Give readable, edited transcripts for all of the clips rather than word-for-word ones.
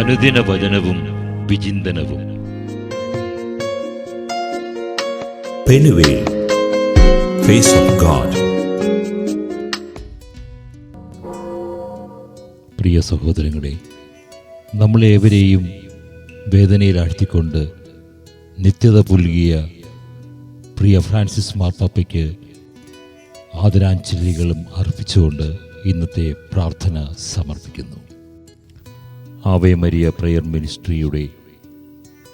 അനുദിന വചനവും വിചിന്തനവും. Penuel, face of God. പ്രിയ സഹോദരങ്ങളെ, നമ്മളേവരെയും വേദനയിലാഴ്ത്തിക്കൊണ്ട് നിത്യത പുൽകിയ പ്രിയ ഫ്രാൻസിസ് മാർപ്പാപ്പയ്ക്ക് ആദരാഞ്ജലികളും അർപ്പിച്ചുകൊണ്ട് ഇന്നത്തെ പ്രാർത്ഥന സമർപ്പിക്കുന്നു. ആവേ മരിയ പ്രയർ മിനിസ്ട്രിയുടെ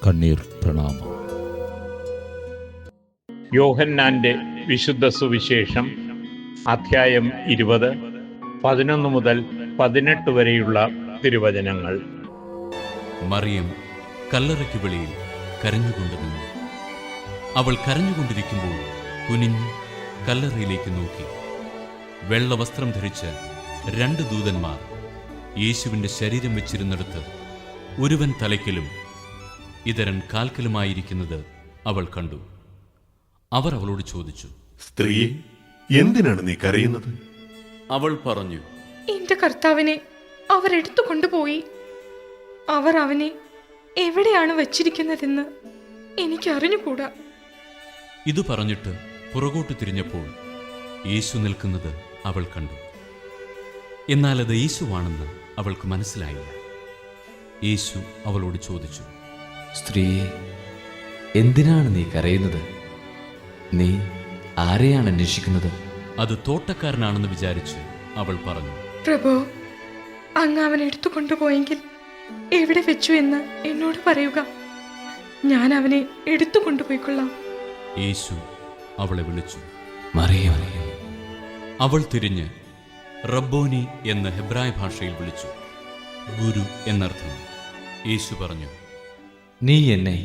കണ്ണീർ പ്രണാമം. യോഹന്നാന്റെ വിശുദ്ധ സുവിശേഷം അധ്യായം 20, 11 മുതൽ 18 വരെയുള്ള തിരുവചനങ്ങൾ. മറിയം കല്ലറയ്ക്ക് വെളിയിൽ കരഞ്ഞുകൊണ്ട് നിന്നു. അവൾ കരഞ്ഞുകൊണ്ടിരിക്കുമ്പോൾ കുനിഞ്ഞ് കല്ലറയിലേക്ക് നോക്കി. വെള്ളവസ്ത്രം ധരിച്ച് 2 ദൂതന്മാർ യേശുവിൻ്റെ ശരീരം വെച്ചിരുന്നിടത്ത് ഒരുവൻ തലയ്ക്കലും ഇതരൻ കാൽക്കലുമായിരിക്കുന്നത് അവൾ കണ്ടു. അവർ അവളോട് ചോദിച്ചു, സ്ത്രീയെ, എന്തിനാണ് നീ കരയുന്നത്? അവൾ പറഞ്ഞു, എന്റെ കർത്താവിനെ അവർ എടുത്തു കൊണ്ടുപോയി. അവർ അവനെ എവിടെയാണ് വച്ചിരിക്കുന്നതെന്ന് എനിക്ക് അറിഞ്ഞുകൂടാ. ഇത് പറഞ്ഞിട്ട് പുറകോട്ട് തിരിഞ്ഞപ്പോൾ യേശു നിൽക്കുന്നത് അവൾ കണ്ടു. എന്നാൽ അത് യേശുവാണെന്ന് അവൾക്ക് മനസ്സിലായില്ല. യേശു അവളോട് ചോദിച്ചു, സ്ത്രീയെ, എന്തിനാണ് നീ കരയുന്നത്? നീ ആരെയാണ് അന്വേഷിക്കുന്നത്? അത് തോട്ടക്കാരനാണെന്ന് വിചാരിച്ച് അവൾ പറഞ്ഞു, പ്രഭു, അങ്ങ് അവൻ എടുത്തു കൊണ്ടുപോയെങ്കിൽ എവിടെ വെച്ചു എന്ന് എന്നോട് പറയുക. ഞാൻ അവനെ എടുത്തു കൊണ്ടുപോയിക്കൊള്ളാം. യേശു അവളെ വിളിച്ചു, മറിയം. അവൾ തിരിഞ്ഞ് റബ്ബോനി എന്ന് ഹെബ്രായ ഭാഷയിൽ വിളിച്ചു. ഗുരു എന്നർത്ഥം. യേശു പറഞ്ഞു, നീ എന്നെ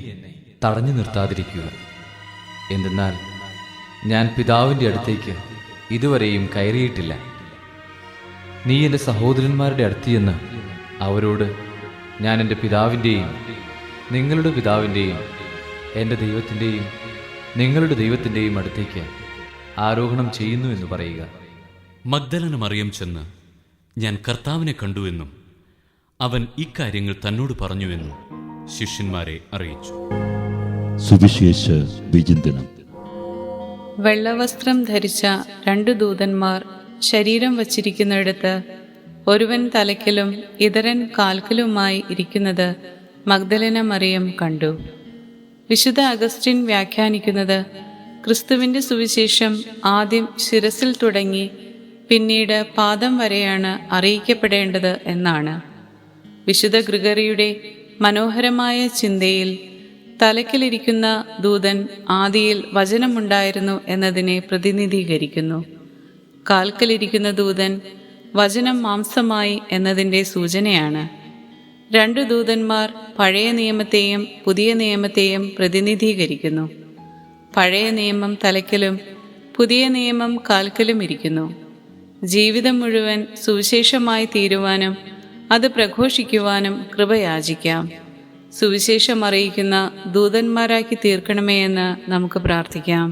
തടഞ്ഞു നിർത്താതിരിക്കുക. എന്തെന്നാൽ ഞാൻ പിതാവിൻ്റെ അടുത്തേക്ക് ഇതുവരെയും കയറിയിട്ടില്ല. നീ എൻ്റെ സഹോദരന്മാരുടെ അടുത്ത് ചെന്ന് അവരോട്, ഞാൻ എൻ്റെ പിതാവിൻ്റെയും നിങ്ങളുടെ പിതാവിൻ്റെയും എൻ്റെ ദൈവത്തിൻ്റെയും നിങ്ങളുടെ ദൈവത്തിൻ്റെയും അടുത്തേക്ക് ആരോഹണം ചെയ്യുന്നു എന്ന് പറയുക. മഗ്ദലന മറിയം ചെന്ന്, ഞാൻ കർത്താവിനെ കണ്ടുവെന്നും അവൻ ഇക്കാര്യങ്ങൾ തന്നോട് പറഞ്ഞുവെന്നും ശിഷ്യന്മാരെ അറിയിച്ചു. സുവിശേഷ വിചിന്തനം. വെള്ളവസ്ത്രം ധരിച്ച 2 ദൂതന്മാർ ശരീരം വച്ചിരിക്കുന്നിടത്ത് ഒരുവൻ തലയ്ക്കലും ഇതരൻ കാൽക്കലുമായി ഇരിക്കുന്നത് മഗ്ദലന മറിയം കണ്ടു. വിശുദ്ധ അഗസ്റ്റിൻ വ്യാഖ്യാനിക്കുന്നത്, ക്രിസ്തുവിൻ്റെ സുവിശേഷം ആദ്യം ശിരസിൽ തുടങ്ങി പിന്നീട് പാദം വരെയാണ് അറിയിക്കപ്പെടേണ്ടത് എന്നാണ്. വിശുദ്ധ ഗ്രിഗറിയുടെ മനോഹരമായ ചിന്തയിൽ തലയ്ക്കലിരിക്കുന്ന ദൂതൻ ആദിയിൽ വചനമുണ്ടായിരുന്നു എന്നതിനെ പ്രതിനിധീകരിക്കുന്നു. കാൽക്കലിരിക്കുന്ന ദൂതൻ വചനം മാംസമായി എന്നതിൻ്റെ സൂചനയാണ്. 2 ദൂതന്മാർ പഴയ നിയമത്തെയും പുതിയ നിയമത്തെയും പ്രതിനിധീകരിക്കുന്നു. പഴയ നിയമം തലയ്ക്കലും പുതിയ നിയമം കാൽക്കലും ഇരിക്കുന്നു. ജീവിതം മുഴുവൻ സുവിശേഷമായി തീരുവാനും അത് പ്രഘോഷിക്കുവാനും കൃപയാചിക്കാം. സുവിശേഷം അറിയിക്കുന്ന ദൂതന്മാരാക്കി തീർക്കണമേ എന്ന് നമുക്ക് പ്രാർത്ഥിക്കാം.